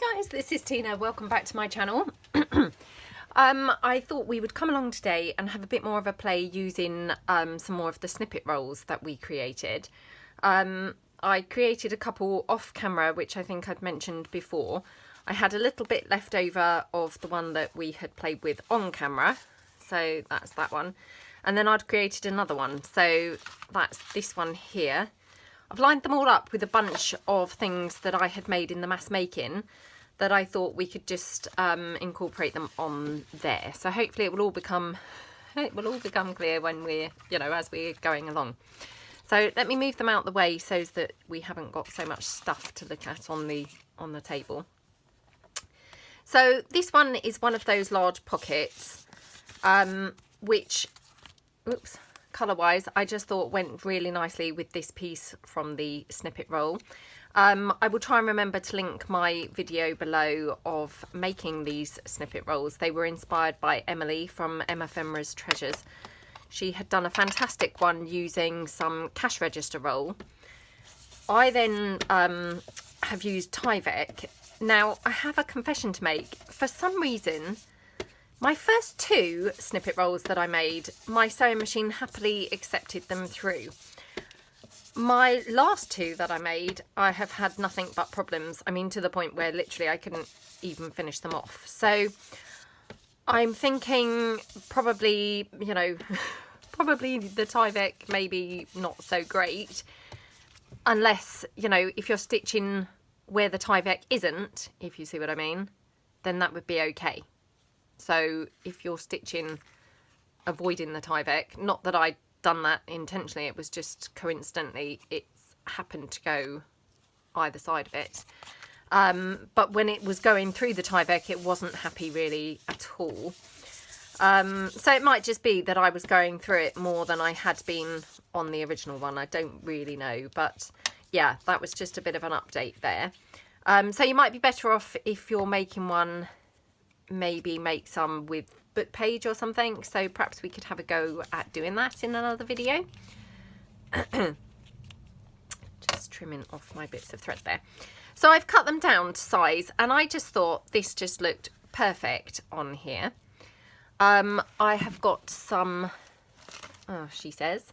Hi guys, this is Tina. Welcome back to my channel. I thought we would come along today and have a bit more of a play using some more of the snippet rolls that we created. I created a couple off camera, which I think I'd mentioned before. I had a little bit left over of the one that we had played with on camera, so that's that one. And then I'd created another one, so that's this one here. I've lined them all up with a bunch of things that I had made in the mass making that I thought we could just incorporate them on there. So hopefully it will all become clear when we're, as we're going along. So let me move them out the way so that we haven't got so much stuff to look at on the table. So this one is one of those large pockets, which, oops, colour-wise, I just thought went really nicely with this piece from the snippet roll. I will try and remember to link my video below of making these snippet rolls. They were inspired by Emily from Emephemeras Treasures. She had done a fantastic one using some cash register roll. I then have used Tyvek. Now, I have a confession to make. For some reason, my first two snippet rolls that I made, my sewing machine happily accepted them through. My last two that I made, I have had nothing but problems. I mean, to the point where literally I couldn't even finish them off. So I'm thinking probably, probably the Tyvek maybe not so great. Unless, if you're stitching where the Tyvek isn't, if you see what I mean, then that would be okay. So if you're stitching, avoiding the Tyvek, not that I'd done that intentionally, it was just coincidentally, it's happened to go either side of it. But when it was going through the Tyvek, it wasn't happy really at all. So it might just be that I was going through it more than I had been on the original one. I don't really know, but yeah, that was just a bit of an update there. So you might be better off if you're making one, maybe make some with book page or something, so perhaps we could have a go at doing that in another video. Just trimming off my bits of thread there. So I've cut them down to size, and I just thought this just looked perfect on here. I have got some, oh, she says,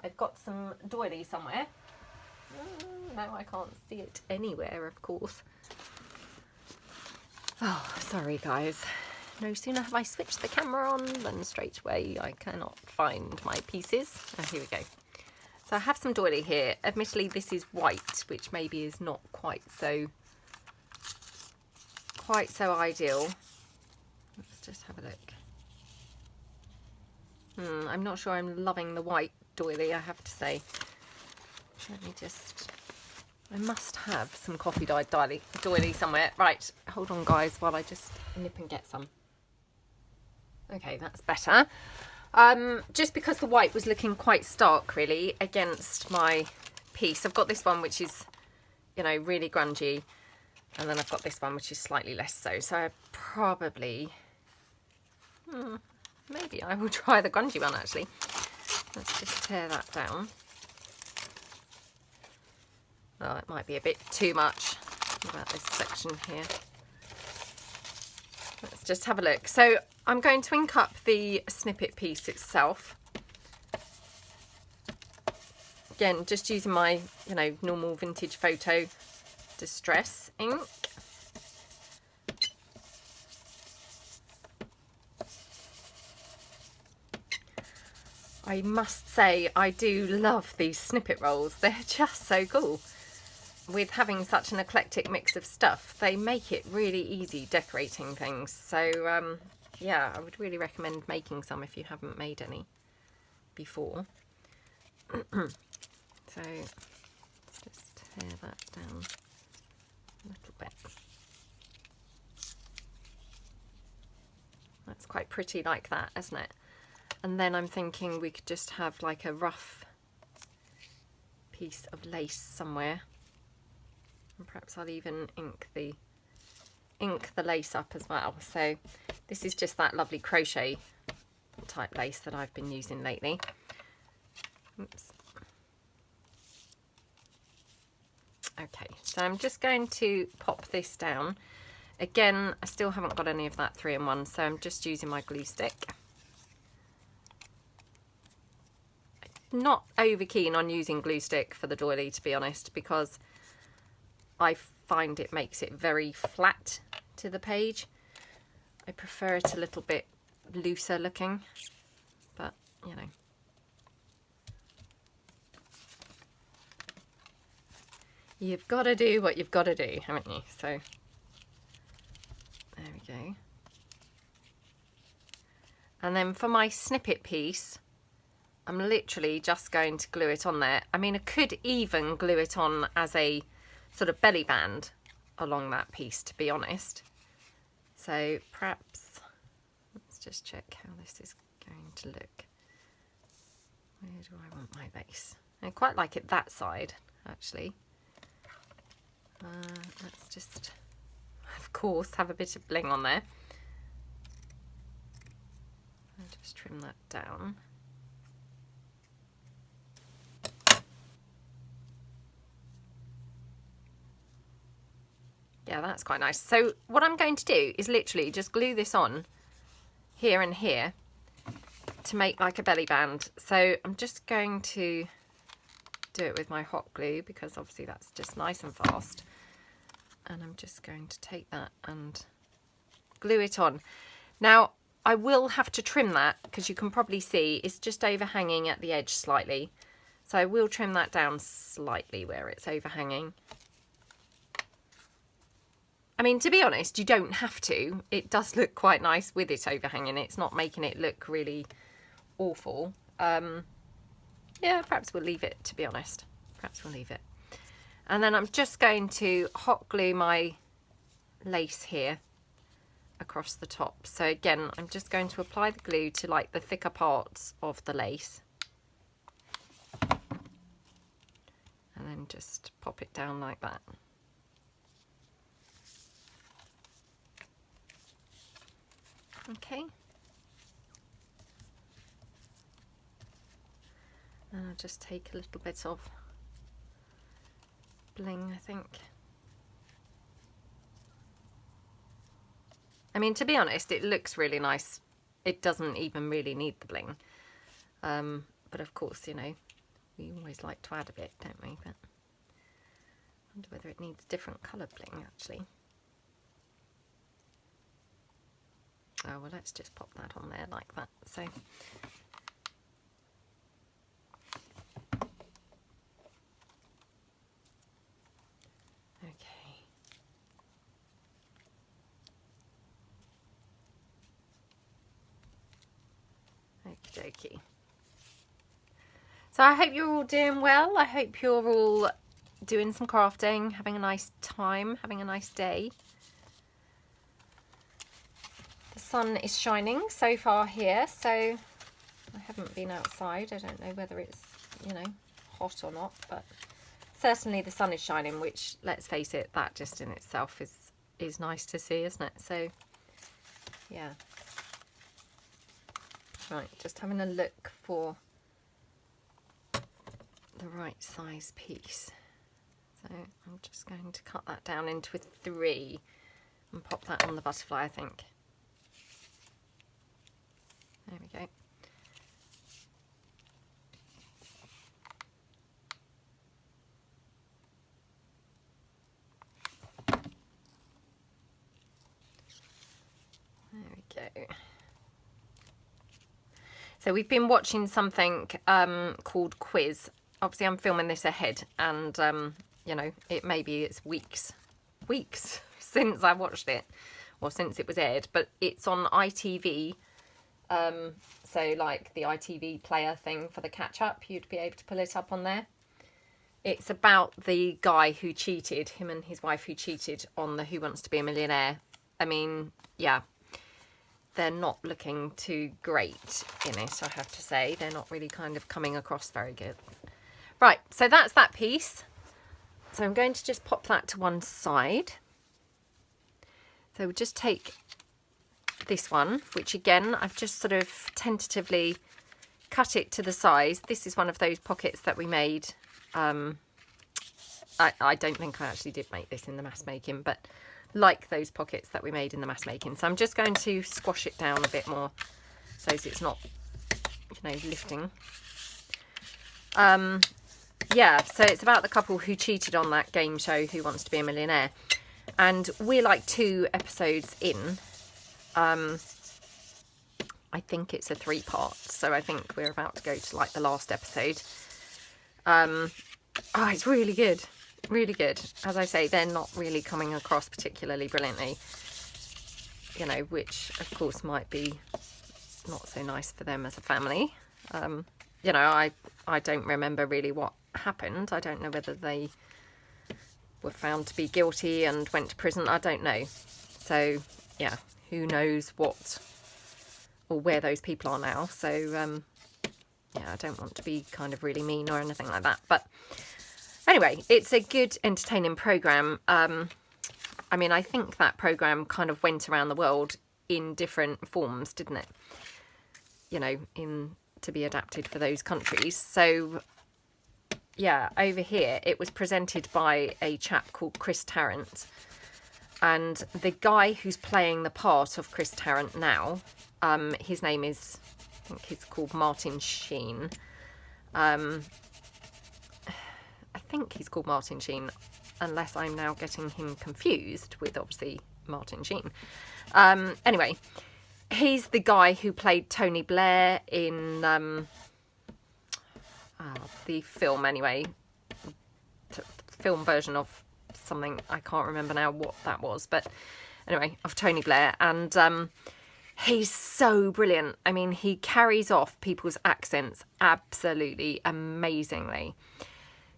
I've got some doily somewhere. No, I can't see it anywhere, of course. Oh, sorry guys. No sooner have I switched the camera on than straight away I cannot find my pieces. Oh, here we go. So I have some doily here. Admittedly, this is white, which maybe is not quite so ideal. Let's just have a look. I'm not sure I'm loving the white doily, I have to say. Let me just... I must have some coffee dyed doily somewhere. Right, hold on guys while I just nip and get some. Okay, that's better. Just because the white was looking quite stark really against my piece. I've got this one which is, really grungy, and then I've got this one which is slightly less so. So I probably, maybe I will try the grungy one actually. Let's just tear that down. Oh, it might be a bit too much about this section here. Let's just have a look. So I'm going to ink up the snippet piece itself. Again, just using my, normal vintage photo distress ink. I must say, I do love these snippet rolls. They're just so cool. With having such an eclectic mix of stuff, they make it really easy decorating things. So yeah, I would really recommend making some if you haven't made any before. So let's just tear that down a little bit. That's quite pretty like that, isn't it? And then I'm thinking we could just have like a rough piece of lace somewhere. And perhaps I'll even ink the lace up as well. So this is just that lovely crochet type lace that I've been using lately. Oops. Okay, so I'm just going to pop this down. Again, I still haven't got any of that 3-in-1, so I'm just using my glue stick. Not over keen on using glue stick for the doily, to be honest, because I find it makes it very flat to the page. I prefer it a little bit looser looking, but you know. You've got to do what you've got to do, haven't you? So there we go. And then for my snippet piece, I'm literally just going to glue it on there. I mean, I could even glue it on as a sort of belly band along that piece, to be honest. So perhaps, let's just check how this is going to look. Where do I want my lace? I quite like it that side, actually. Let's just, of course, have a bit of bling on there. I'll just trim that down. Yeah, that's quite nice. So what I'm going to do is literally just glue this on here and here to make like a belly band. So I'm just going to do it with my hot glue because obviously that's just nice and fast. And I'm just going to take that and glue it on. Now, I will have to trim that because you can probably see it's just overhanging at the edge slightly. So I will trim that down slightly where it's overhanging. I mean, to be honest, you don't have to. It does look quite nice with it overhanging. It's not making it look really awful. Yeah, perhaps we'll leave it, to be honest. Perhaps we'll leave it. And then I'm just going to hot glue my lace here across the top. So again, I'm just going to apply the glue to like the thicker parts of the lace. And then just pop it down like that. Okay. And I'll just take a little bit of bling, I think. I mean, to be honest, it looks really nice. It doesn't even really need the bling. But of course, you know, we always like to add a bit, don't we? But I wonder whether it needs different colour bling, actually. Oh, well, let's just pop that on there like that. So okie dokie. So I hope you're all doing well. I hope you're all doing some crafting, having a nice time, having a nice day. The sun is shining so far here, so I haven't been outside. I don't know whether it's, you know, hot or not, but certainly the sun is shining, which, let's face it, that just in itself is nice to see, isn't it? So yeah. Right, just having a look for the right size piece. So I'm just going to cut that down into a 3 and pop that on the butterfly, I think. There we go. There we go. So we've been watching something called Quiz. Obviously I'm filming this ahead and you know, it's weeks since I watched it, or since it was aired, but it's on ITV. So like the ITV player thing for the catch up, you'd be able to pull it up on there. It's about the guy who cheated, him and his wife who cheated on the Who Wants to Be a Millionaire. I mean, yeah, they're not looking too great in it, I have to say. They're not really kind of coming across very good. Right, so that's that piece. So I'm going to just pop that to one side. So we'll just take this one, which again, I've just sort of tentatively cut it to the size. This is one of those pockets that we made. I don't think I actually did make this in the mass making, but like those pockets that we made in the mass making. So I'm just going to squash it down a bit more so it's not, you know, lifting. Yeah, so it's about the couple who cheated on that game show, Who Wants to Be a Millionaire. And we're like 2 episodes in. I think it's a 3-part, so I think we're about to go to like the last episode. Oh, it's really good. Really good. As I say, they're not really coming across particularly brilliantly, you know, which of course might be not so nice for them as a family. You know, I don't remember really what happened. I don't know whether they were found to be guilty and went to prison. I don't know. So yeah, who knows what or where those people are now. So yeah, I don't want to be kind of really mean or anything like that. But anyway, it's a good entertaining programme. I mean, I think that programme kind of went around the world in different forms, didn't it? You know, to be adapted for those countries. So yeah, over here it was presented by a chap called Chris Tarrant, and the guy who's playing the part of Chris Tarrant now, his name is, I think he's called Martin Sheen. I think he's called Martin Sheen, unless I'm now getting him confused with obviously Martin Sheen. Anyway, he's the guy who played Tony Blair in the film, anyway. Film version of something, I can't remember now what that was, but anyway, of Tony Blair. And he's so brilliant. I mean, he carries off people's accents absolutely amazingly.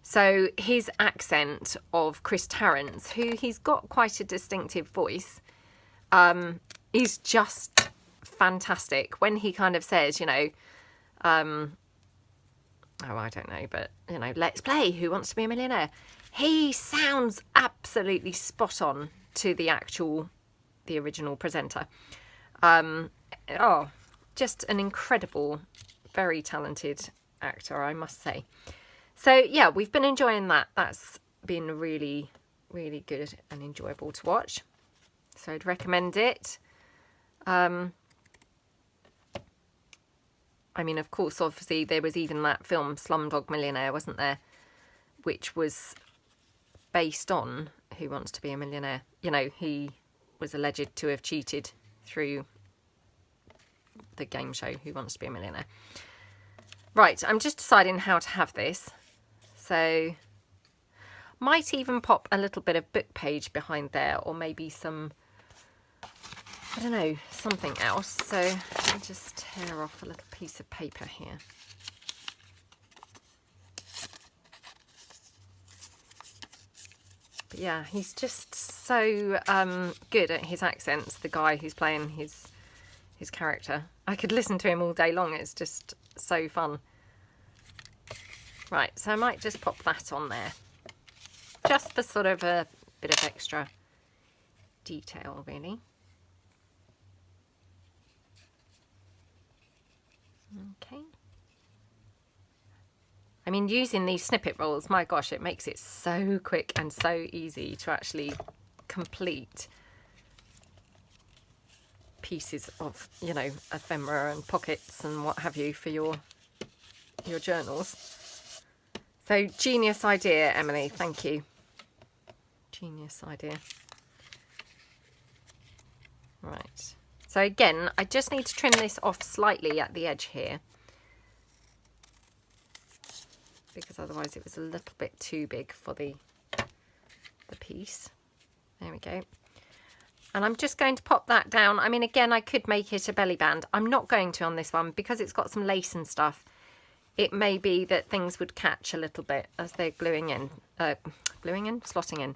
So his accent of Chris Tarrant's, who he's got quite a distinctive voice, is just fantastic. When he kind of says, you know, oh, I don't know, but, you know, let's play Who Wants to Be a Millionaire? He sounds absolutely spot on to the original presenter. Oh, just an incredible, very talented actor, I must say. So yeah, we've been enjoying that. That's been really, really good and enjoyable to watch. So I'd recommend it. I mean, of course, obviously, there was even that film Slumdog Millionaire, wasn't there? Which was based on Who Wants to Be a Millionaire. You know, he was alleged to have cheated through the game show Who Wants to Be a Millionaire. Right, I'm just deciding how to have this. So, might even pop a little bit of book page behind there, or maybe some, I don't know, something else. So I'll just tear off a little piece of paper here. But yeah, he's just so good at his accents, the guy who's playing his character. I could listen to him all day long. It's just so fun. Right, so I might just pop that on there. Just for sort of a bit of extra detail, really. Okay. I mean, using these snippet rolls, my gosh, it makes it so quick and so easy to actually complete pieces of, you know, ephemera and pockets and what have you for your journals. So, genius idea, Emily. Thank you. Genius idea. Right. So again, I just need to trim this off slightly at the edge here, because otherwise it was a little bit too big for the piece. There we go. And I'm just going to pop that down. I mean, again, I could make it a belly band. I'm not going to on this one because it's got some lace and stuff. It may be that things would catch a little bit as they're slotting in.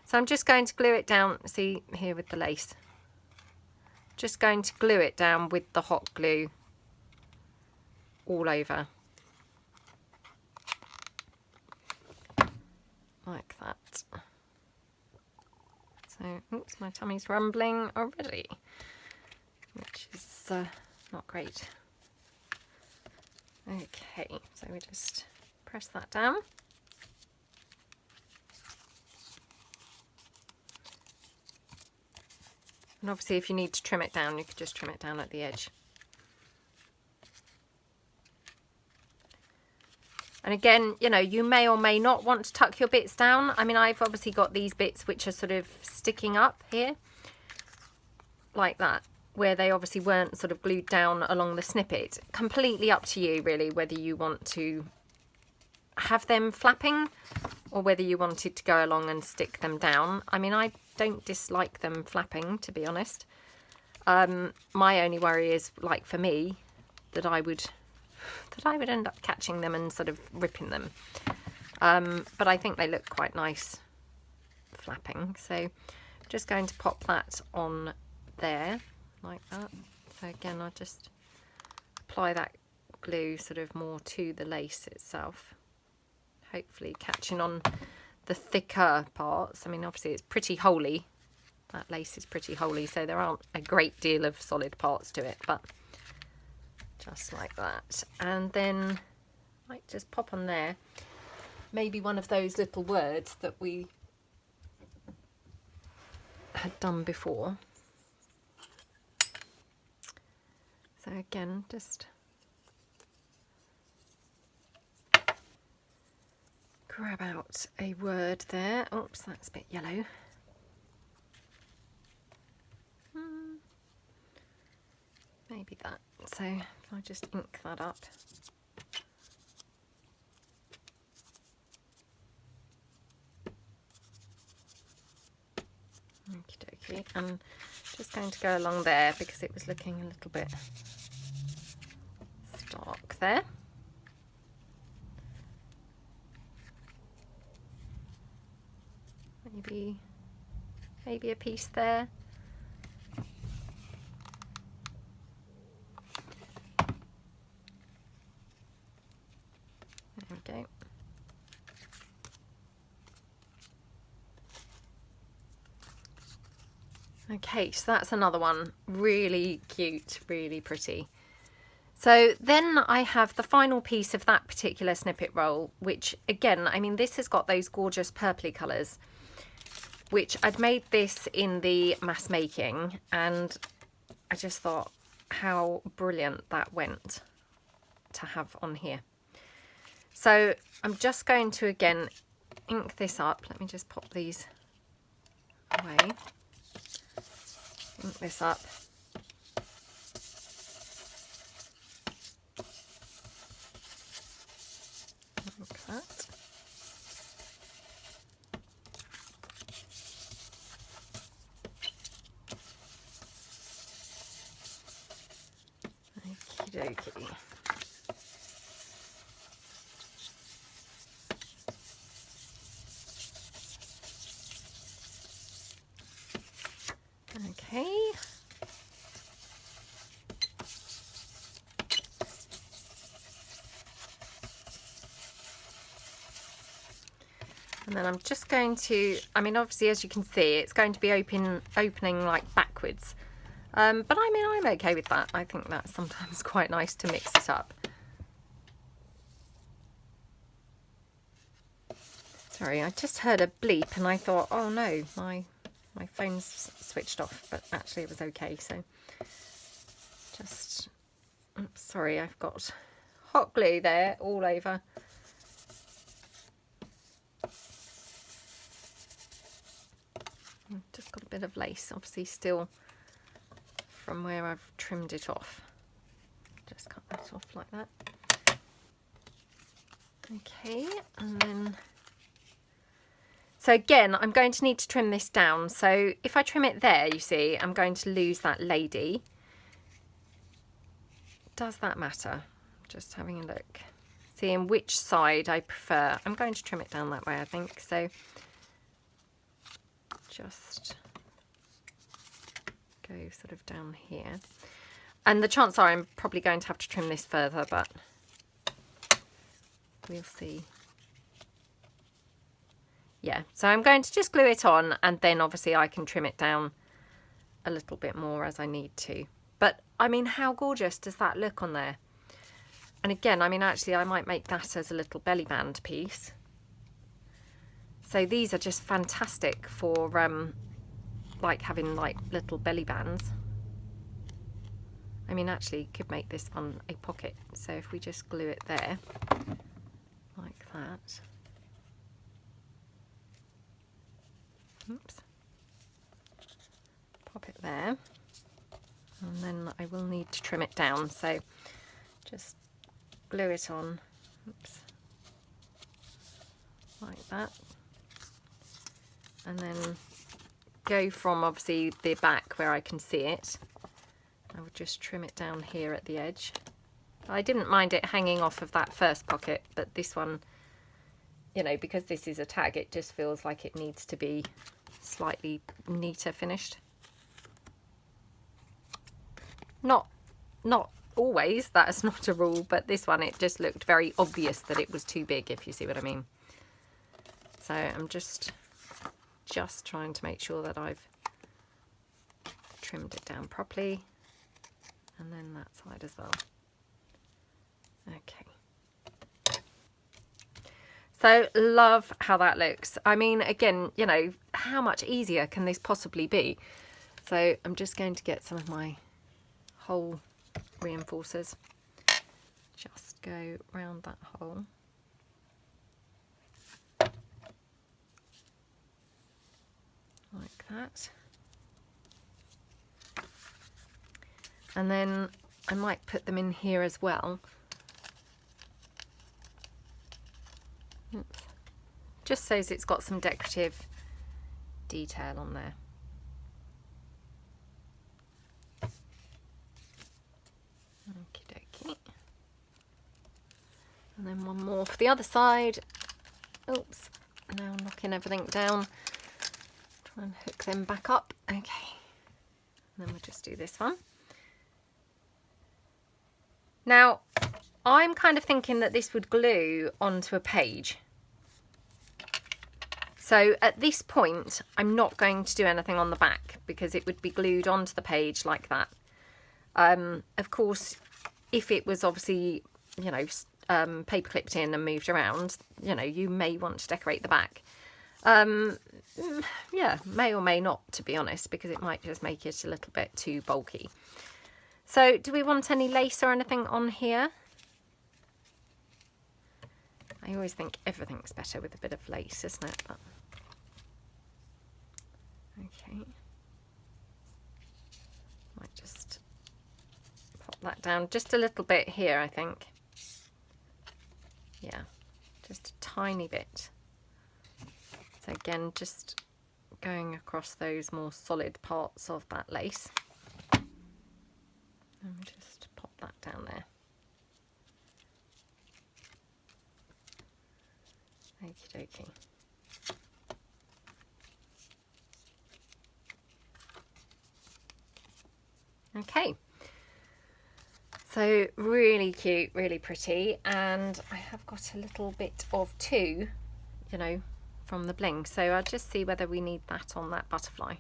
So I'm just going to glue it down, see here with the lace. Just going to glue it down with the hot glue all over. Like that. So, oops, my tummy's rumbling already, which is not great. Okay, so we just press that down. And obviously if you need to trim it down, you could just trim it down at the edge. And again, you know, you may or may not want to tuck your bits down. I mean, I've obviously got these bits which are sort of sticking up here, like that, where they obviously weren't sort of glued down along the snippet. Completely up to you, really, whether you want to have them flapping or whether you wanted to go along and stick them down. I mean, I don't dislike them flapping, to be honest. My only worry is, like for me, that I would end up catching them and sort of ripping them. But I think they look quite nice flapping. So I'm just going to pop that on there like that. So again, I'll just apply that glue sort of more to the lace itself. Hopefully catching on the thicker parts. I mean, obviously it's pretty holey. That lace is pretty holey, so there aren't a great deal of solid parts to it, but just like that. And then I might just pop on there maybe one of those little words that we had done before. So again, just grab out a word there. Oops, that's a bit yellow. Maybe that. So if I just ink that up. Okie dokie. I'm just going to go along there because it was looking a little bit stark there. Maybe a piece there. There we go. Okay, so that's another one. Really cute, really pretty. So then I have the final piece of that particular snippet roll, which again, I mean, this has got those gorgeous purpley colours, which I'd made this in the mass making, and I just thought how brilliant that went to have on here. So I'm just going to again ink this up. Let me just pop these away. Ink this up. Like that. Okie dokie. Okay. And then I'm just going to, I mean, obviously, as you can see, it's going to be opening like backwards. But I mean, I'm okay with that. I think that's sometimes quite nice to mix it up. Sorry, I just heard a bleep and I thought, oh no, my phone's switched off, but actually it was okay. So just, oops, sorry, I've got hot glue there all over. I've just got a bit of lace, obviously still from where I've trimmed it off. Just cut that off like that. Okay, and then, so again, I'm going to need to trim this down. So if I trim it there, you see, I'm going to lose that lady. Does that matter? Just having a look. Seeing which side I prefer. I'm going to trim it down that way, I think. So just go sort of down here. And the chances are I'm probably going to have to trim this further, but we'll see. Yeah, so I'm going to just glue it on, and then obviously I can trim it down a little bit more as I need to. But I mean, how gorgeous does that look on there? And again, I mean, actually I might make that as a little belly band piece. So these are just fantastic for like having like little belly bands. I mean, actually could make this one a pocket. So if we just glue it there like that. Oops. Pop it there. And then I will need to trim it down. So just glue it on. Oops. Like that. And then go from obviously the back where I can see it. I would just trim it down here at the edge. I didn't mind it hanging off of that first pocket, but this one, you know, because this is a tag, it just feels like it needs to be slightly neater finished. Not always, that's not a rule, but this one, it just looked very obvious that it was too big, if you see what I mean. So I'm just trying to make sure that I've trimmed it down properly, and then that side as well. Okay. So love how that looks. I mean, again, you know, how much easier can this possibly be? So I'm just going to get some of my hole reinforcers. Just go round that hole. Like that. And then I might put them in here as well. Oops. Just so it's got some decorative detail on there. Okie dokie. And then one more for the other side. Oops, now I'm knocking everything down. Try and hook them back up. Okay, and then we'll just do this one. Now, I'm kind of thinking that this would glue onto a page. So at this point, I'm not going to do anything on the back because it would be glued onto the page like that. Of course, if it was obviously, you know, paper clipped in and moved around, you know, you may want to decorate the back. Yeah, may or may not, to be honest, because it might just make it a little bit too bulky. So do we want any lace or anything on here? I always think everything's better with a bit of lace, isn't it? But... okay. Might just pop that down just a little bit here, I think. Yeah, just a tiny bit. So again, just going across those more solid parts of that lace. And just pop that down there. Okie dokie. Okay. So really cute, really pretty, and I have got a little bit of two, you know, from the bling. So I'll just see whether we need that on that butterfly.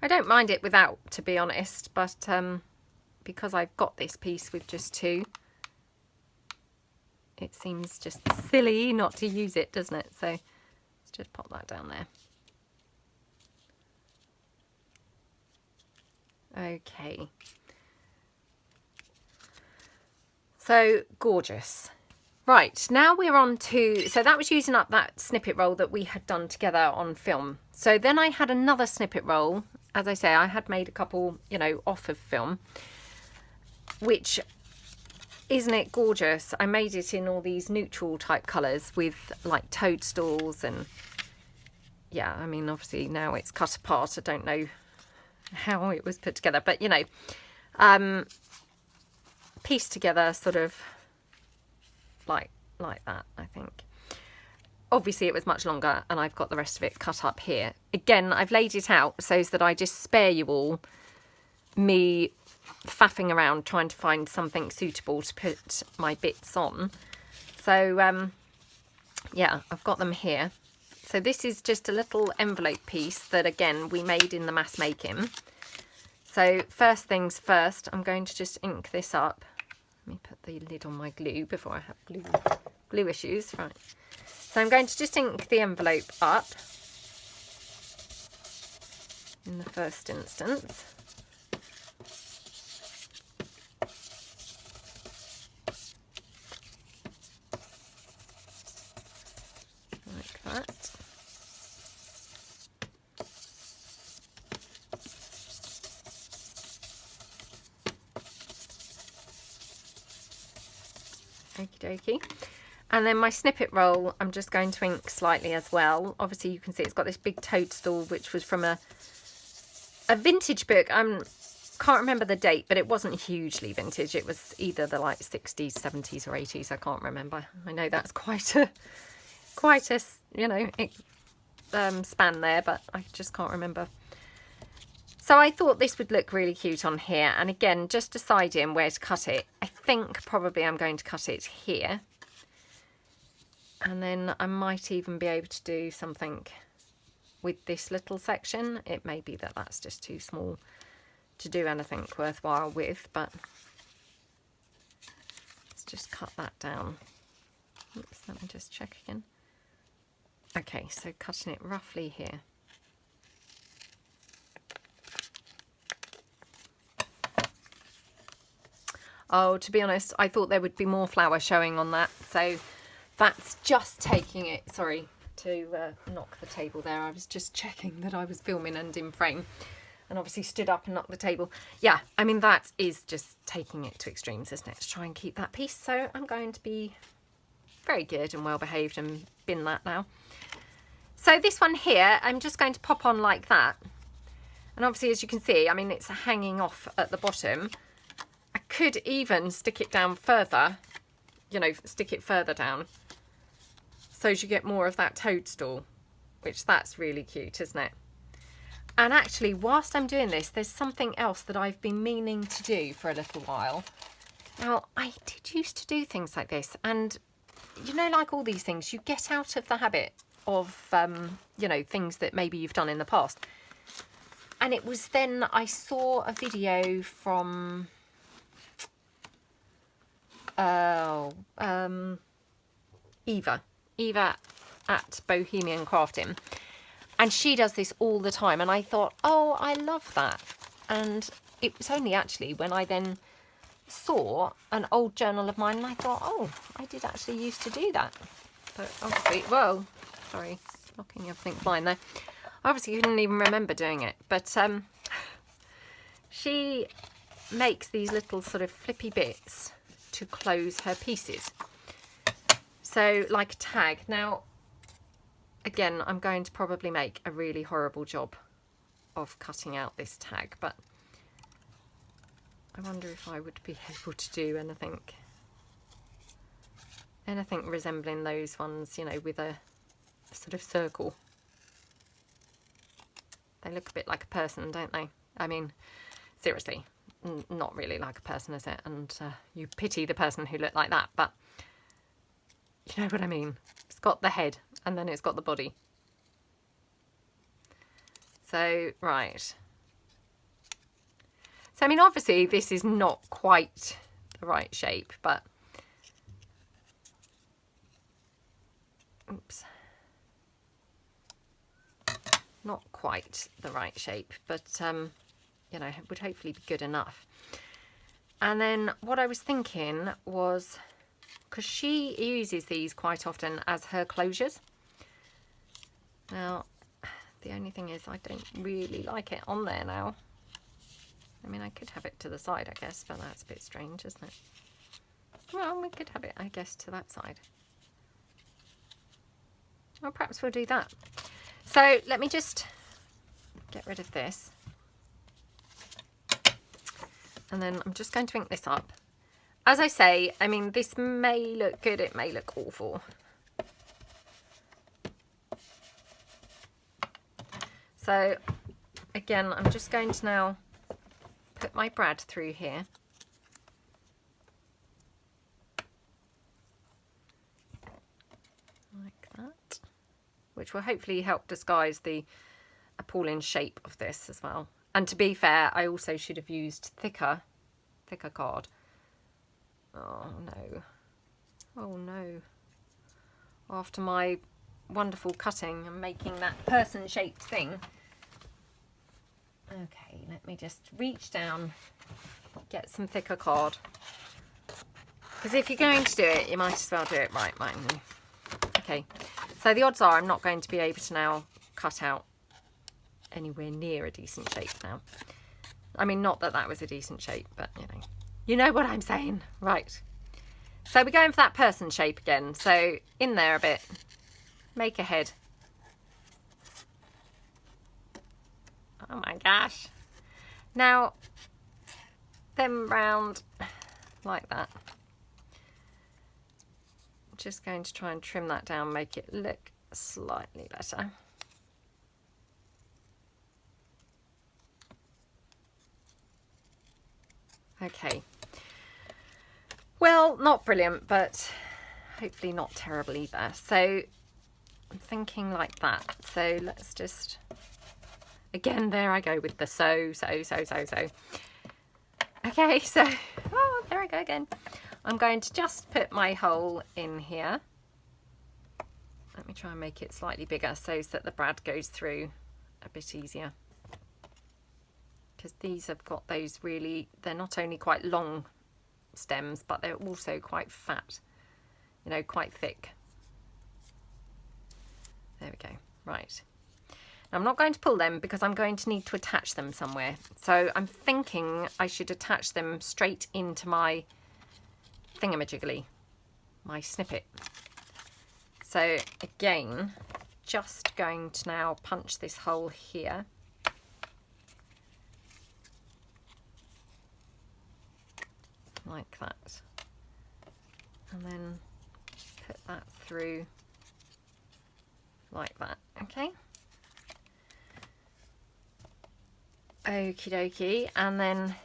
I don't mind it without, to be honest, but because I've got this piece with just two, it seems just silly not to use it, doesn't it? So let's just pop that down there. Okay. So gorgeous. Right, now we're on to, so that was using up that snippet roll that we had done together on film. So then I had another snippet roll. As I say, I had made a couple, you know, off of film, which, isn't it gorgeous? I made it in all these neutral type colours with like toadstools and, yeah, I mean, obviously now it's cut apart. I don't know how it was put together, but, you know, pieced together sort of like that, I think. Obviously it was much longer and I've got the rest of it cut up here. Again, I've laid it out so that I just spare you all me faffing around trying to find something suitable to put my bits on. So yeah, I've got them here. So this is just a little envelope piece that again we made in the mass making. So first things first, I'm going to just ink this up. Let me put the lid on my glue before I have glue blue issues, right. So I'm going to just ink the envelope up in the first instance. Like that. Okie dokie. And then my snippet roll, I'm just going to ink slightly as well. Obviously you can see it's got this big toadstool, which was from a vintage book. Can't remember the date, but it wasn't hugely vintage. It was either the like 60s, 70s or 80s. I can't remember. I know that's quite a you know, span there, but I just can't remember. So I thought this would look really cute on here. And again, just deciding where to cut it. I think probably I'm going to cut it here. And then I might even be able to do something with this little section. It may be that that's just too small to do anything worthwhile with, but let's just cut that down. Oops, let me just check again. Okay, so cutting it roughly here. Oh, to be honest, I thought there would be more flower showing on that, so that's just taking it. Sorry to knock the table there. I was just checking that I was filming and in frame, and obviously stood up and knocked the table. Yeah, I mean, that is just taking it to extremes, isn't it, to try and keep that piece. So I'm going to be very good and well behaved and bin that now. So this one here, I'm just going to pop on like that. And obviously, as you can see, I mean, it's hanging off at the bottom. I could even stick it down further, you know, stick it further down, so as you get more of that toadstool, which that's really cute, isn't it? And actually, whilst I'm doing this, there's something else that I've been meaning to do for a little while. Now, I did used to do things like this, and you know, like all these things, you get out of the habit of, you know, things that maybe you've done in the past. And it was then I saw a video from Eva at Bohemian Crafting, and she does this all the time, and I thought, oh, I love that. And it was only actually when I then saw an old journal of mine and I thought, oh, I did actually used to do that. But obviously, well, sorry, knocking everything flying there. I obviously couldn't even remember doing it, but she makes these little sort of flippy bits to close her pieces. So like a tag. Now, again, I'm going to probably make a really horrible job of cutting out this tag, but I wonder if I would be able to do anything resembling those ones, you know, with a sort of circle. They look a bit like a person, don't they? I mean, seriously, not really like a person, is it? And you pity the person who looked like that, but you know what I mean. It's got the head and then it's got the body. So, right. So, I mean, obviously this is not quite the right shape, but oops. Not quite the right shape, but you know, it would hopefully be good enough. And then what I was thinking was, because she uses these quite often as her closures. Now, the only thing is I don't really like it on there now. I mean, I could have it to the side, I guess, but that's a bit strange, isn't it? Well, we could have it, I guess, to that side. Well, perhaps we'll do that. So let me just get rid of this. And then I'm just going to ink this up. As I say, I mean, this may look good, it may look awful. So again, I'm just going to now put my brad through here. Like that. Which will hopefully help disguise the appalling shape of this as well. And to be fair, I also should have used thicker card. Oh no. Oh no. after my wonderful cutting and making that person shaped thing. Okay, let me just reach down, get some thicker card, because if you're going to do it, you might as well do it right, mightn't you? Okay, so the odds are I'm not going to be able to now cut out anywhere near a decent shape now. I mean, not that that was a decent shape, but you know what I'm saying. Right, so we're going for that person shape again. So in there a bit, make a head. Oh my gosh. Now, then round like that. I'm just going to try and trim that down, make it look slightly better. Okay. Well, not brilliant, but hopefully not terrible either. So I'm thinking like that. So let's just, again, there I go with the so. Okay, so, oh, there I go again. I'm going to just put my hole in here. Let me try and make it slightly bigger so that the brad goes through a bit easier. Because these have got those really, they're not only quite long stems, but they're also quite fat, quite thick. There we go. Right. Now, I'm not going to pull them because I'm going to need to attach them somewhere. So I'm thinking I should attach them straight into my thingamajiggly, my snippet. So again, just going to now punch this hole here. Like that. And then put that through like that, okay? Okie dokie, and then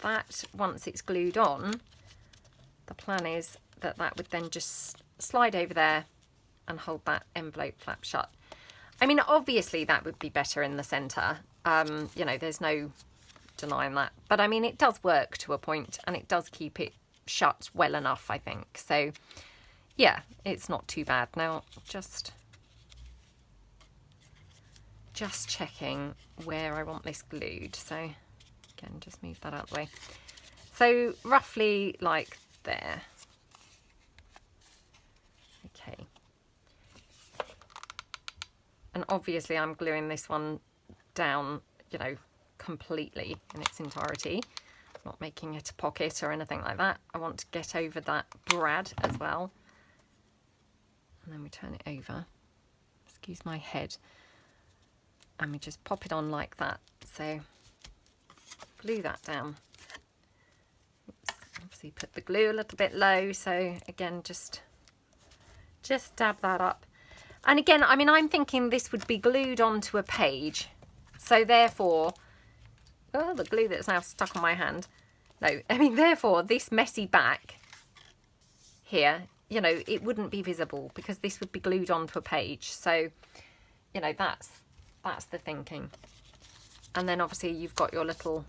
that, once it's glued on, the plan is that that would then just slide over there and hold that envelope flap shut. I mean, obviously that would be better in the centre, there's no denying that, but I mean, it does work to a point and it does keep it shut well enough, I think. So yeah, it's not too bad. Now just checking where I want this glued. So again, just move that out of the way. So roughly like there. Okay. And obviously I'm gluing this one down, completely in its entirety. I'm not making it a pocket or anything like that. I want to get over that brad as well. And then we turn it over. Excuse my head. And we just pop it on like that. So glue that down. Oops. Obviously put the glue a little bit low. So again, just dab that up. And again, I mean, I'm thinking this would be glued onto a page. So therefore, oh, the glue that's now stuck on my hand. No, I mean, therefore, this messy back here, it wouldn't be visible because this would be glued onto a page. So, that's the thinking. And then obviously you've got your little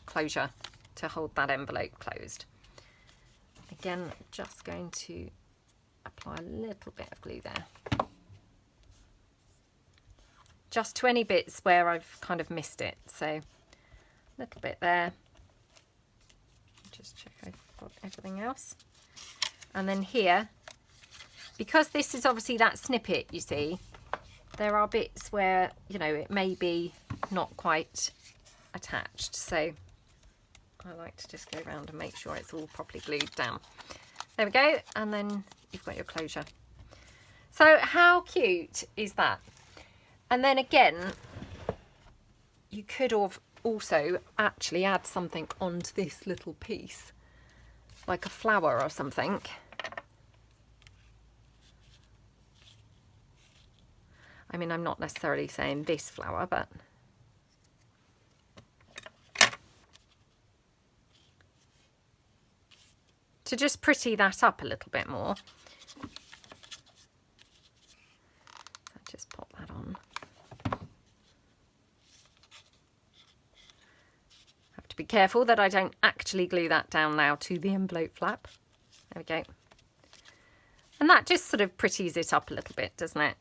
closure to hold that envelope closed. Again, just going to apply a little bit of glue there. Just to any bits where I've kind of missed it. So a little bit there. Just check I've got everything else. And then here, because this is obviously that snippet, you see, there are bits where, it may be not quite attached. So I like to just go around and make sure it's all properly glued down. There we go. And then you've got your closure. So how cute is that? And then again, you could have also actually add something onto this little piece, like a flower or something. I mean, I'm not necessarily saying this flower, but to just pretty that up a little bit more. So just pop that on. Have to be careful that I don't actually glue that down now to the envelope flap. There we go. And that just sort of pretties it up a little bit, doesn't it?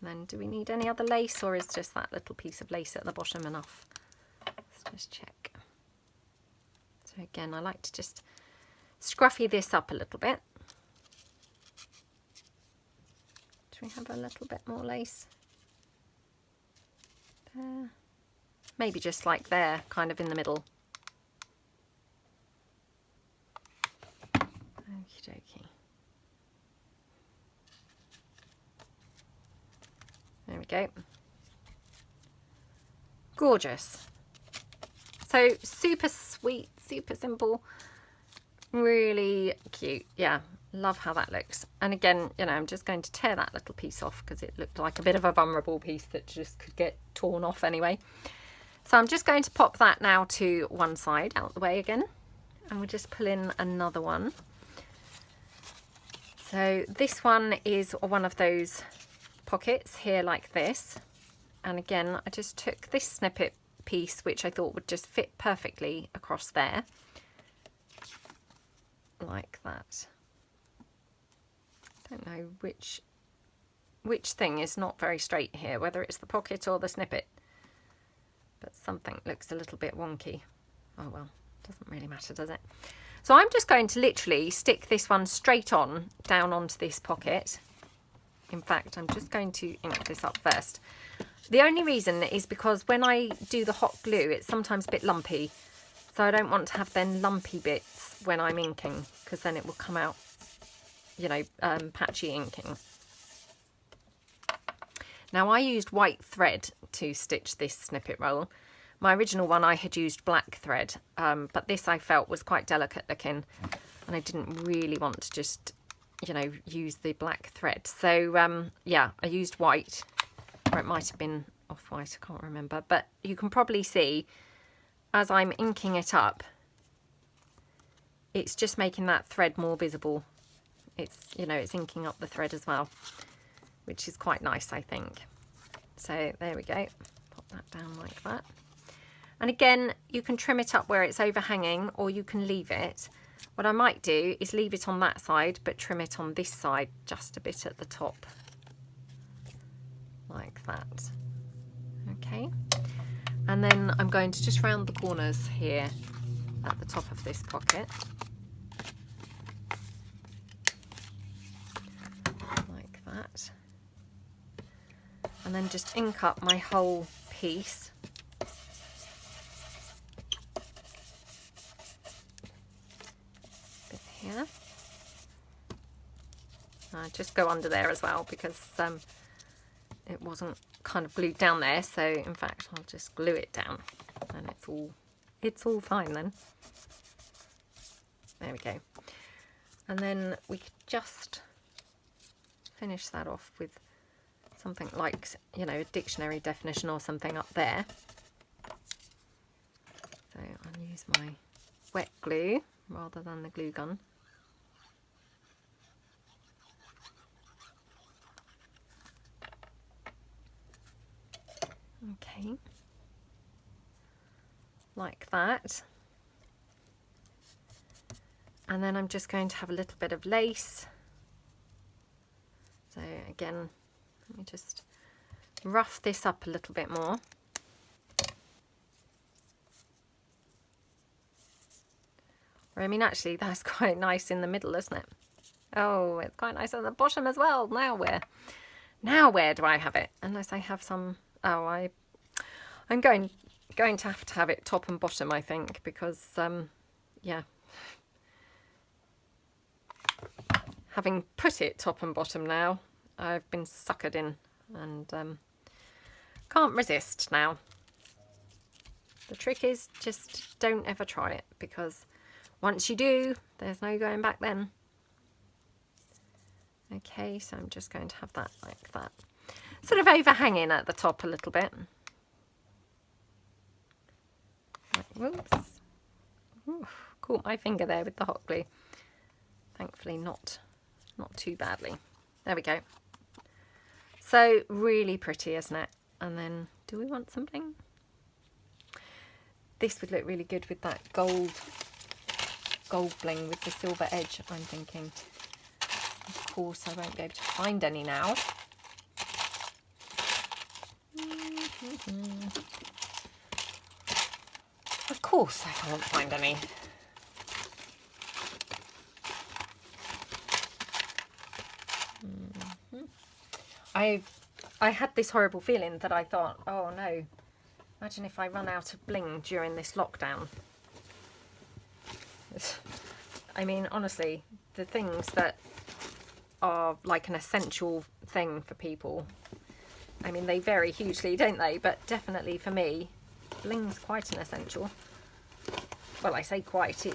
And then do we need any other lace, or is just that little piece of lace at the bottom enough? Let's just check. So again, I like to just scruffy this up a little bit. Do we have a little bit more lace? There. Maybe just like there, kind of in the middle. Okie dokie. There we go. Gorgeous. So super sweet, super simple, really cute. Yeah, love how that looks. And again, you know, I'm just going to tear that little piece off because it looked like a bit of a vulnerable piece that just could get torn off anyway. So I'm just going to pop that now to one side, out the way again, and we'll just pull in another one. So this one is one of those pockets here like this. And again, I just took this snippet piece, which I thought would just fit perfectly across there. Like that. Don't know which thing is not very straight here, whether it's the pocket or the snippet. But something looks a little bit wonky. Oh well, doesn't really matter, does it? So I'm just going to literally stick this one straight on down onto this pocket. In fact, I'm just going to ink this up first. The only reason is because when I do the hot glue, it's sometimes a bit lumpy. So I don't want to have then lumpy bits when I'm inking, because then it will come out, you know, patchy inking. Now I used white thread to stitch this snippet roll. My original one I had used black thread, but this I felt was quite delicate looking, and I didn't really want to just, you know, use the black thread. So yeah, I used white, or it might have been off-white, I can't remember, but you can probably see as I'm inking it up, it's just making that thread more visible. It's, you know, it's inking up the thread as well, which is quite nice, I think. So there we go, pop that down like that. And again, you can trim it up where it's overhanging, or you can leave it. What I might do is leave it on that side, but trim it on this side just a bit at the top. Like that. Okay. And then I'm going to just round the corners here at the top of this pocket. Like that. And then just ink up my whole piece. Here. I just go under there as well because it wasn't kind of glued down there, so in fact I'll just glue it down and it's all fine then. There we go. And then we could just finish that off with something like, you know, a dictionary definition or something up there. So I'll use my wet glue rather than the glue gun. Okay, like that. And then I'm just going to have a little bit of lace. So again, let me just rough this up a little bit more. Or, I mean, actually, that's quite nice in the middle, isn't it? Oh, it's quite nice at the bottom as well. Now where do I have it? Unless I have some... Oh, I'm going to have it top and bottom, I think, because, yeah. Having put it top and bottom now, I've been suckered in and can't resist now. The trick is just don't ever try it, because once you do, there's no going back then. Okay, so I'm just going to have that like that. Sort of overhanging at the top a little bit. Whoops. Ooh, caught my finger there with the hot glue. Thankfully not too badly. There we go. So really pretty, isn't it? And then, do we want something? This would look really good with that gold bling with the silver edge, I'm thinking. course I won't be able to find any now. Of course I can't find any. I had this horrible feeling that I thought, oh no, imagine if I run out of bling during this lockdown. I mean, honestly, the things that are like an essential thing for people, I mean, they vary hugely, don't they? But definitely for me, bling's quite an essential. Well, I say quite,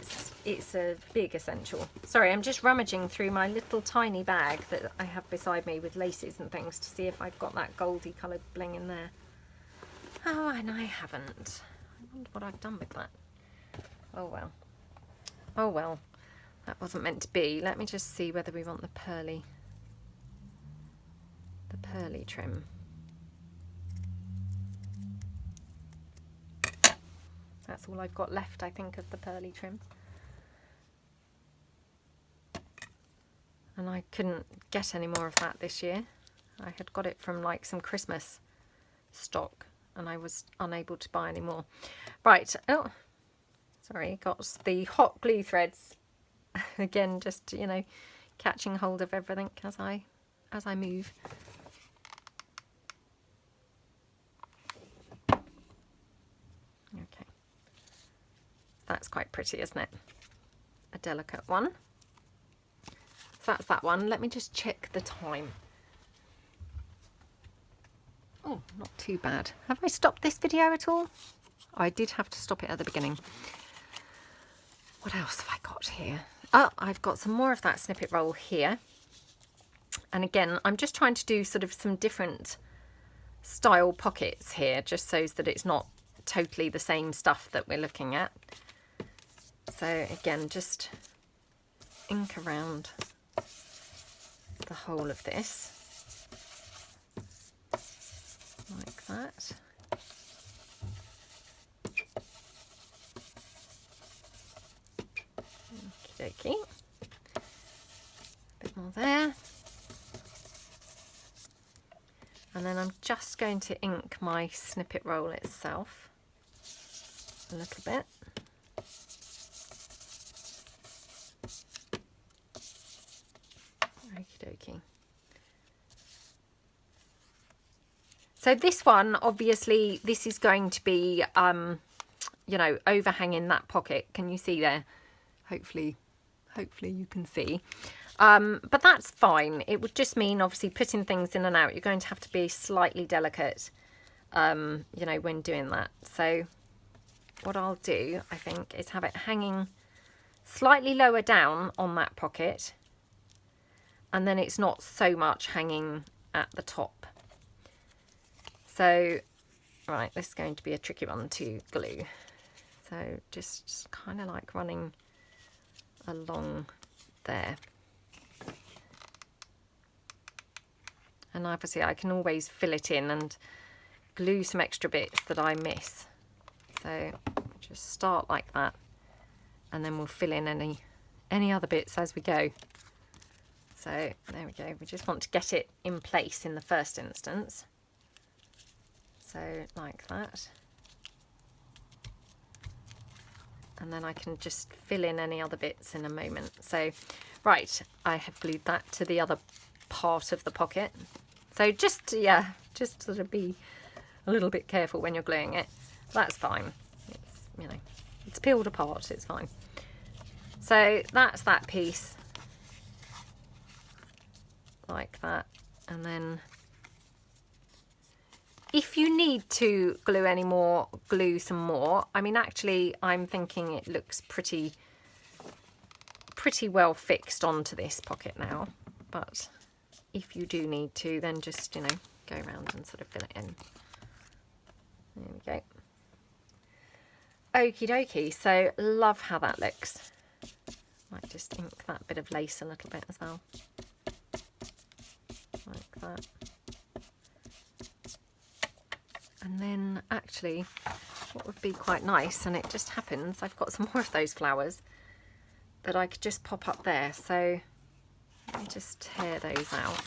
it's a big essential. Sorry, I'm just rummaging through my little tiny bag that I have beside me with laces and things to see if I've got that goldy coloured bling in there. Oh, and I haven't. I wonder what I've done with that. Oh well. Oh well. That wasn't meant to be. Let me just see whether we want the pearly trim. That's all I've got left, I think, of the pearly trim. And I couldn't get any more of that this year. I had got it from like some Christmas stock and I was unable to buy any more. Right, oh, sorry, got the hot glue threads. Again, just, you know, catching hold of everything as I move. Okay. That's quite pretty, isn't it? A delicate one. So that's that one. Let me just check the time. Oh, not too bad. Have I stopped this video at all? I did have to stop it at the beginning. What else have I got here? Oh, I've got some more of that snippet roll here. And again, I'm just trying to do sort of some different style pockets here, just so that it's not totally the same stuff that we're looking at. So again, just ink around the whole of this, like that. Okie dokie. A bit more there. And then I'm just going to ink my snippet roll itself a little bit. Okie dokie. So this one, obviously, this is going to be, you know, overhanging that pocket. Can you see there? Hopefully you can see. But that's fine. It would just mean, obviously, putting things in and out. You're going to have to be slightly delicate, you know, when doing that. So what I'll do, I think, is have it hanging slightly lower down on that pocket. And then it's not so much hanging at the top. So, right, this is going to be a tricky one to glue. So just kind of like running along there. And obviously I can always fill it in and glue some extra bits that I miss. So just start like that, and then we'll fill in any other bits as we go. So there we go. We just want to get it in place in the first instance. So like that. And then I can just fill in any other bits in a moment. So, right, I have glued that to the other part of the pocket. So just, yeah, just sort of be a little bit careful when you're gluing it. That's fine. It's, you know, it's peeled apart, it's fine. So that's that piece. Like that. And then if you need to glue any more, glue some more. I mean, actually, I'm thinking it looks pretty well fixed onto this pocket now. But if you do need to, then just, you know, go around and sort of fill it in. There we go. Okie dokie. So, love how that looks. Might just ink that bit of lace a little bit as well. Like that. And then actually, what would be quite nice, and it just happens, I've got some more of those flowers that I could just pop up there. So let me just tear those out.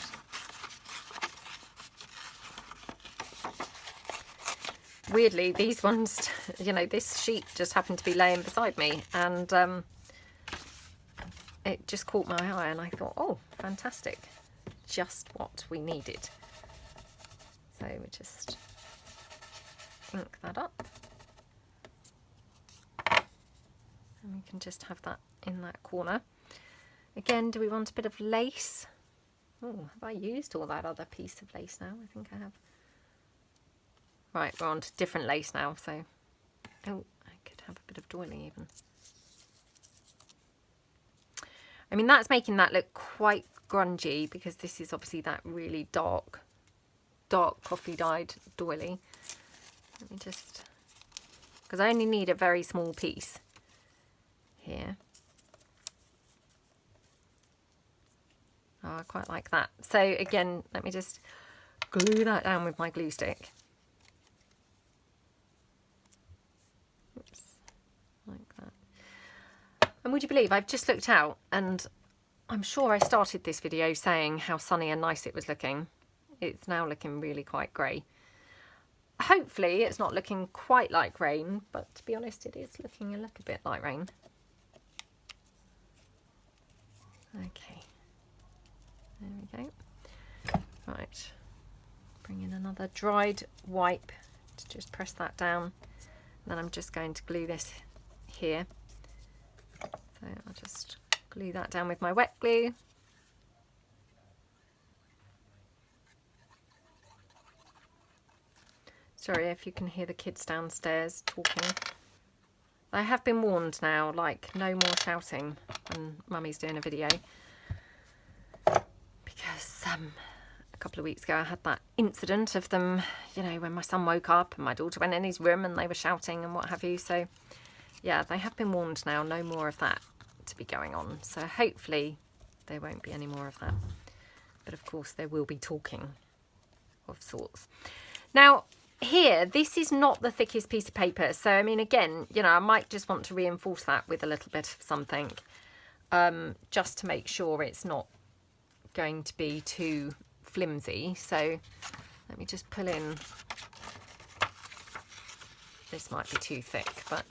Weirdly, these ones, you know, this sheet just happened to be laying beside me, and it just caught my eye, and I thought, oh, fantastic, just what we needed. So we just ink that up, and we can just have that in that corner. Again, do we want a bit of lace? Oh, have I used all that other piece of lace now? I think I have. Right, we're on to different lace now, so... Oh, I could have a bit of doily even. I mean, that's making that look quite grungy, because this is obviously that really dark coffee-dyed doily. Let me just... Because I only need a very small piece here. Oh, I quite like that. So, again, let me just glue that down with my glue stick. And would you believe, I've just looked out, and I'm sure I started this video saying how sunny and nice it was looking. It's now looking really quite grey. Hopefully it's not looking quite like rain, but to be honest, it is looking a little bit like rain. Okay, there we go. Right, bring in another dried wipe to just press that down. And then I'm just going to glue this here. So I'll just glue that down with my wet glue. Sorry if you can hear the kids downstairs talking. I have been warned now, like, no more shouting when Mummy's doing a video. Because a couple of weeks ago I had that incident of them, you know, when my son woke up and my daughter went in his room and they were shouting and what have you. So yeah, they have been warned now, no more of that to be going on. So hopefully there won't be any more of that. But of course there will be talking of sorts. Now here, this is not the thickest piece of paper. So I mean, again, you know, I might just want to reinforce that with a little bit of something, just to make sure it's not going to be too flimsy. So let me just pull in. This might be too thick, but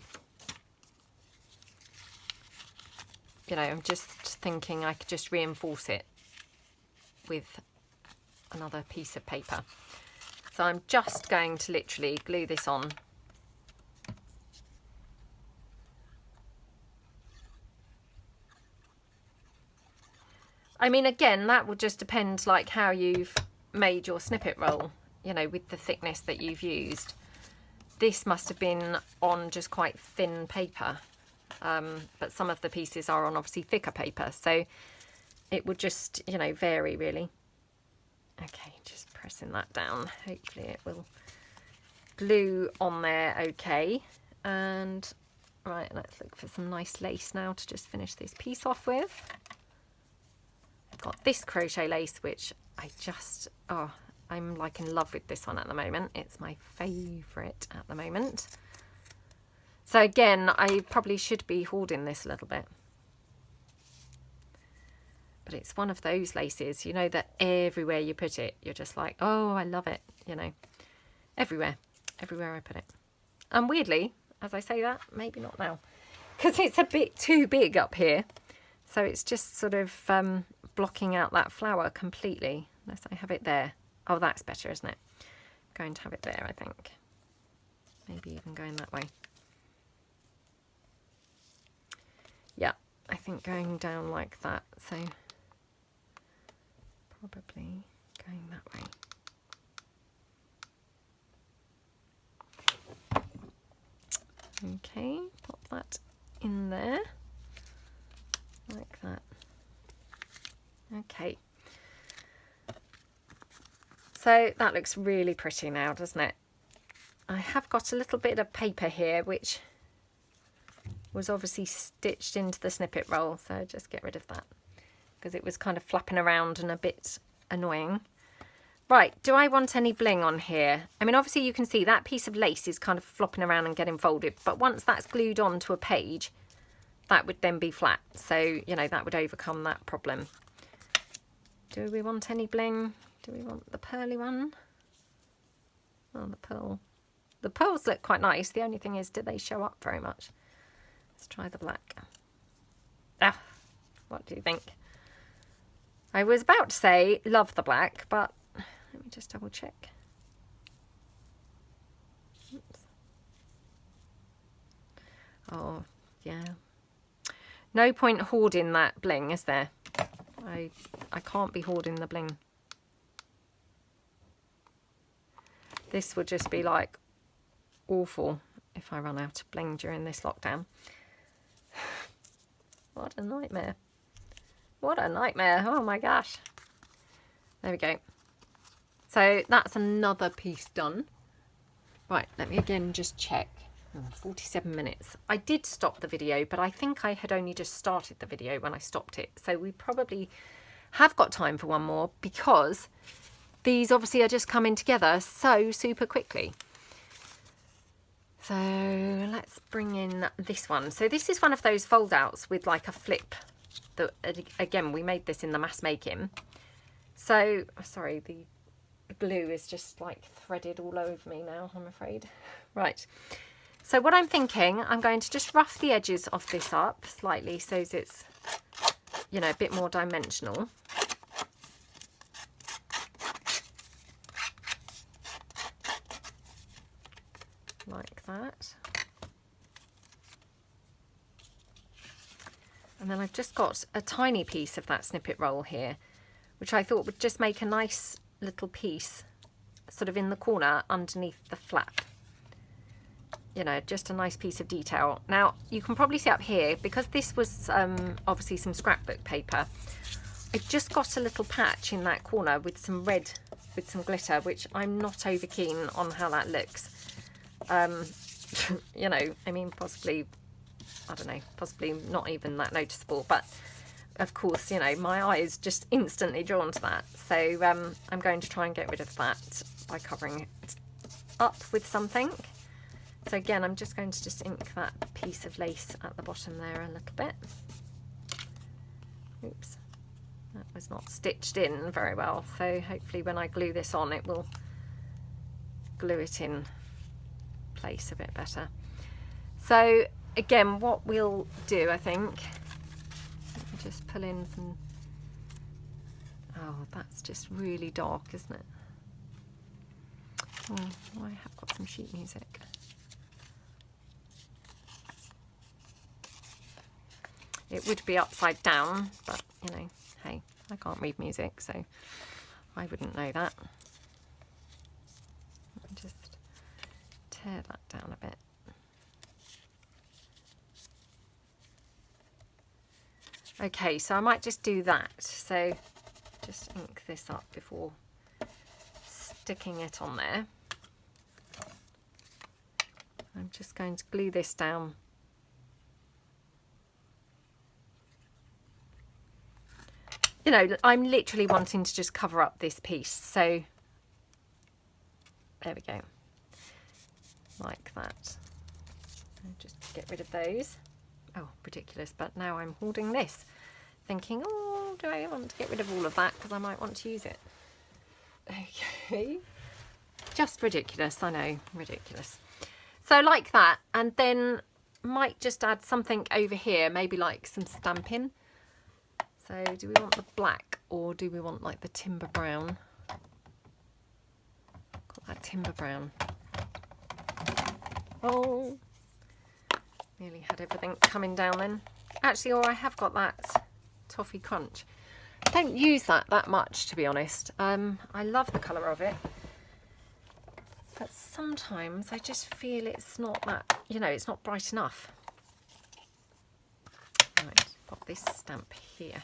you know, I'm just thinking I could just reinforce it with another piece of paper. So I'm just going to literally glue this on. I mean, again, that will just depend like how you've made your snippet roll, you know, with the thickness that you've used. This must have been on just quite thin paper. But some of the pieces are on obviously thicker paper, so it would just, you know, vary really. Okay, just pressing that down. Hopefully it will glue on there okay. And right, let's look for some nice lace now to just finish this piece off with. I've got this crochet lace, which I just, oh, I'm like in love with this one at the moment. It's my favourite at the moment. So again, I probably should be hoarding this a little bit. But it's one of those laces, you know, that everywhere you put it, you're just like, oh, I love it, you know. Everywhere I put it. And weirdly, as I say that, maybe not now, because it's a bit too big up here. So it's just sort of blocking out that flower completely, unless I have it there. Oh, that's better, isn't it? I'm going to have it there, I think. Maybe even going that way. Yeah, I think going down like that, so probably going that way. Okay, pop that in there, like that. Okay. So that looks really pretty now, doesn't it? I have got a little bit of paper here, which was obviously stitched into the snippet roll, so just get rid of that because it was kind of flapping around and a bit annoying. Right, do I want any bling on here? I mean, obviously you can see that piece of lace is kind of flopping around and getting folded, but once that's glued onto a page, that would then be flat. So, you know, that would overcome that problem. Do we want any bling? Do we want the pearly one? Oh, the pearl. The pearls look quite nice. The only thing is, do they show up very much? Let's try the black. Ah, what do you think? I was about to say love the black, but let me just double check. Oops. Oh, yeah. No point hoarding that bling, is there? I can't be hoarding the bling. This would just be like awful if I run out of bling during this lockdown. What a nightmare. What a nightmare. Oh my gosh. There we go. So that's another piece done. Right, let me again just check. 47 minutes. I did stop the video, but I think I had only just started the video when I stopped it. So we probably have got time for one more because these obviously are just coming together so super quickly. So let's bring in this one. So this is one of those fold outs with like a flip. Again, we made this in the mass making. So, sorry, the glue is just like threaded all over me now, I'm afraid. Right. So what I'm thinking, I'm going to just rough the edges of this up slightly so that it's, you know, a bit more dimensional. Like that. And then I've just got a tiny piece of that snippet roll here, which I thought would just make a nice little piece sort of in the corner underneath the flap. You know, just a nice piece of detail. Now, you can probably see up here, because this was obviously some scrapbook paper, I've just got a little patch in that corner with some red, with some glitter, which I'm not over keen on how that looks. You know, I mean, possibly, I don't know, possibly not even that noticeable, but of course, you know, my eye is just instantly drawn to that. So I'm going to try and get rid of that by covering it up with something. So again, I'm just going to just ink that piece of lace at the bottom there a little bit. Oops, that was not stitched in very well. So hopefully when I glue this on, it will glue it in place a bit better. So again, what we'll do, I think, let me just pull in some, oh, that's just really dark, isn't it? Oh, I have got some sheet music. It would be upside down, but, you know, hey, I can't read music, so I wouldn't know that. Let me just tear that down a bit. Okay, so I might just do that. So just ink this up before sticking it on there. I'm just going to glue this down. You know, I'm literally wanting to just cover up this piece. So there we go. Like that. So just get rid of those. Oh, ridiculous. But now I'm holding this, thinking, oh, do I want to get rid of all of that? Because I might want to use it. Okay. Just ridiculous, I know, ridiculous. So like that, and then might just add something over here, maybe like some stamping. So do we want the black or do we want like the timber brown? Got that timber brown. Oh, nearly had everything coming down then. Actually, or I have got that toffee crunch. I don't use that much, to be honest. I love the colour of it. But sometimes I just feel it's not that, you know, it's not bright enough. Right, got this stamp here,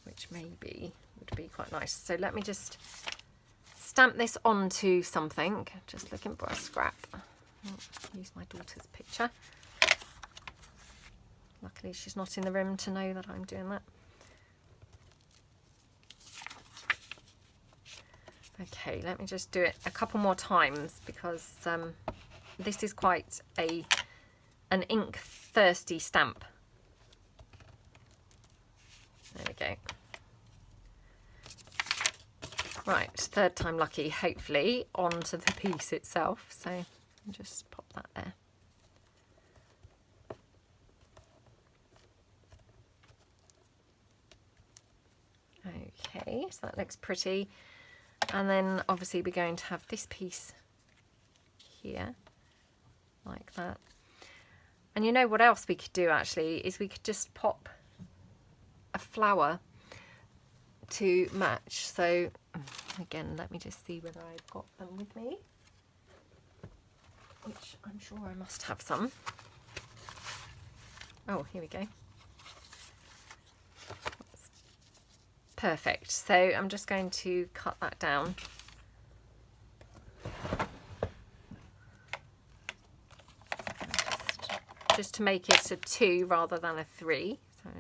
which maybe would be quite nice. So let me just stamp this onto something. Just looking for a scrap. Use my daughter's picture. Luckily she's not in the room to know that I'm doing that. Okay, let me just do it a couple more times because this is quite an ink thirsty stamp. There we go. Right, third time lucky, hopefully, onto the piece itself. So just pop that there. Okay, so that looks pretty. And then obviously we're going to have this piece here, like that. And you know what else we could do actually, is we could just pop a flower to match. So again, let me just see whether I've got them with me, which I'm sure I must have some. Oh, here we go. Perfect. So I'm just going to cut that down. Just to make it a 2 rather than a 3. So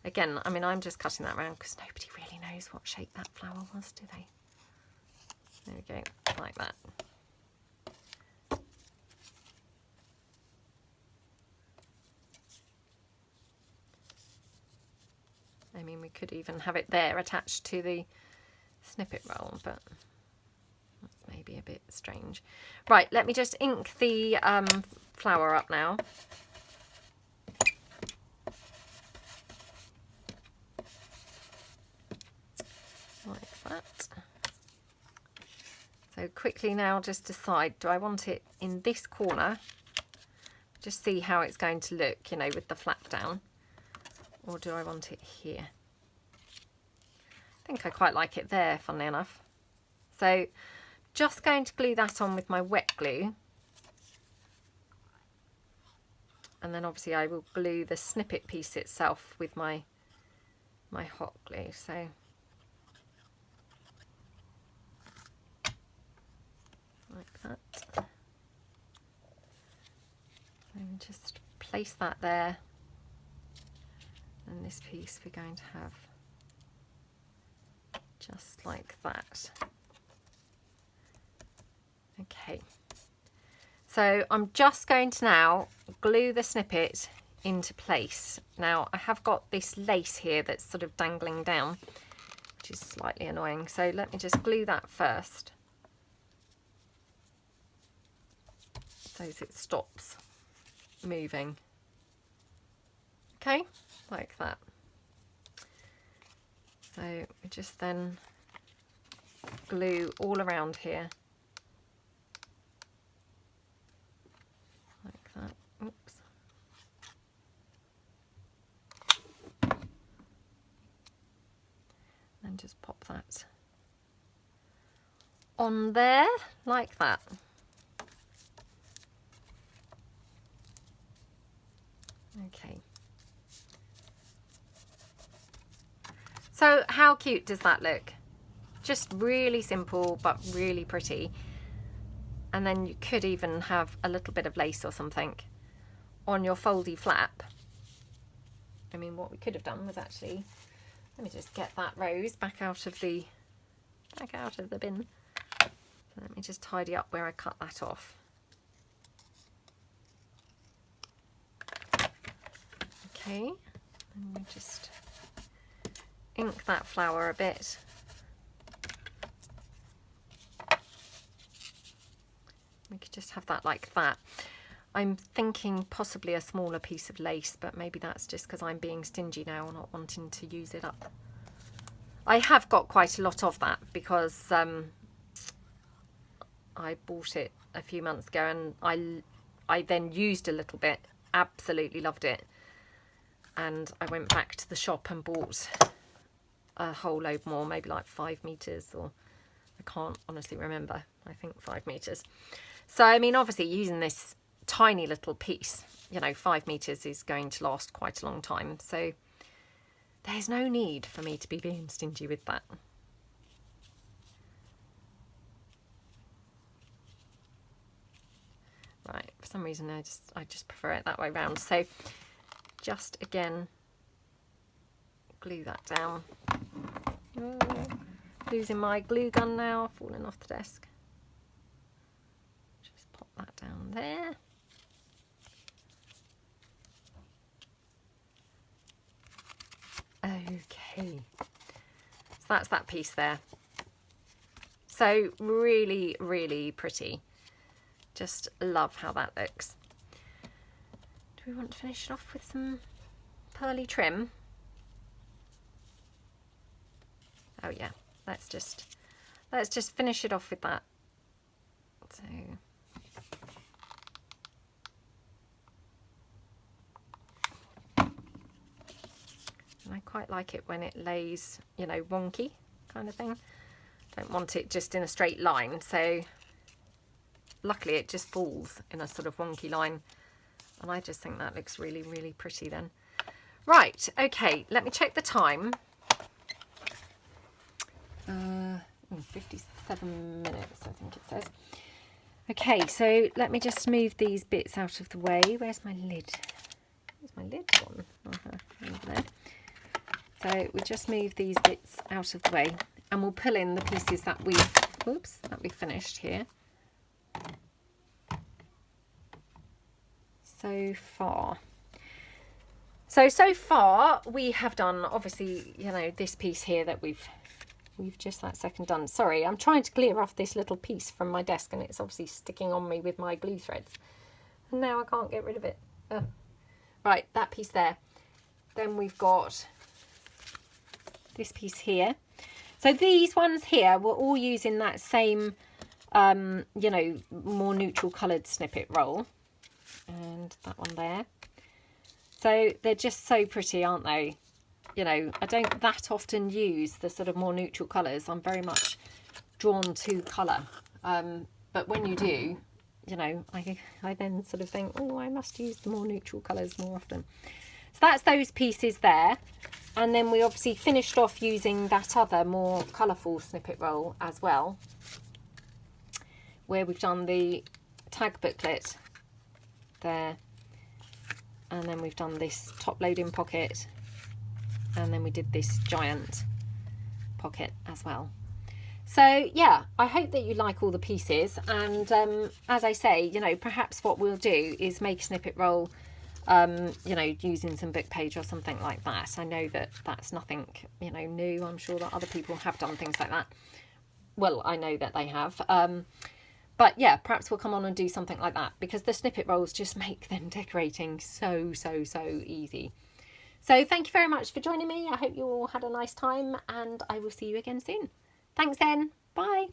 again, I mean, I'm just cutting that around because nobody really knows what shape that flower was, do they? There we go, like that. I mean, we could even have it there attached to the snippet roll, but that's maybe a bit strange. Right, let me just ink the flower up now. Like that. So quickly now just decide, do I want it in this corner? Just see how it's going to look, you know, with the flap down. Or do I want it here? I think I quite like it there, funnily enough. So just going to glue that on with my wet glue. And then obviously I will glue the snippet piece itself with my hot glue. So like that. And just place that there. And this piece we're going to have just like that. Okay, so I'm just going to now glue the snippet into place. Now I have got this lace here that's sort of dangling down, which is slightly annoying. So let me just glue that first, so as it stops moving. Okay, like that. So we just then glue all around here. Like that. Oops. And just pop that on there, like that. Okay. So how cute does that look? Just really simple, but really pretty. And then you could even have a little bit of lace or something on your foldy flap. I mean, what we could have done was actually, let me just get that rose back out of the bin. So let me just tidy up where I cut that off. Okay, and we just ink that flower a bit. We could just have that like that. I'm thinking possibly a smaller piece of lace, but maybe that's just because I'm being stingy now, not wanting to use it up. I have got quite a lot of that because I bought it a few months ago and I then used a little bit, absolutely loved it. And I went back to the shop and bought a whole load more, maybe like 5 meters, or I can't honestly remember, I think 5 meters. So I mean, obviously using this tiny little piece, you know, 5 meters is going to last quite a long time, so there's no need for me to be being stingy with that. Right, for some reason I just prefer it that way round. So just again glue that down. Losing my glue gun now, falling off the desk. Just pop that down there. Okay, so that's that piece there. So really, really pretty. Just love how that looks. Do we want to finish it off with some pearly trim? Oh yeah, let's just finish it off with that. So and I quite like it when it lays, you know, wonky kind of thing. Don't want it just in a straight line, so luckily it just falls in a sort of wonky line, and I just think that looks really, really pretty then. Right, okay, let me check the time. 57 minutes, I think it says. Okay, so let me just move these bits out of the way. Where's my lid? Where's my lid gone? Over there. So we just move these bits out of the way, and we'll pull in the pieces that we've finished here. So far we have done, obviously, you know, this piece here that we've just that second done. Sorry, I'm trying to clear off this little piece from my desk, and it's obviously sticking on me with my glue threads, and now I can't get rid of it. Right, that piece there. Then we've got this piece here. So these ones here, we're all using that same you know, more neutral coloured snippet roll, and that one there. So they're just so pretty, aren't they? You know, I don't that often use the sort of more neutral colours. I'm very much drawn to colour, but when you do, you know, I then sort of think, oh, I must use the more neutral colours more often. So that's those pieces there. And then we obviously finished off using that other more colourful snippet roll as well, where we've done the tag booklet there, and then we've done this top loading pocket, and then we did this giant pocket as well. So yeah, I hope that you like all the pieces, and as I say, you know, perhaps what we'll do is make a snippet roll, you know, using some book page or something like that. I know that that's nothing, you know, new. I'm sure that other people have done things like that. Well, I know that they have. But yeah, perhaps we'll come on and do something like that, because the snippet rolls just make them decorating so easy. So thank you very much for joining me. I hope you all had a nice time, and I will see you again soon. Thanks then. Bye.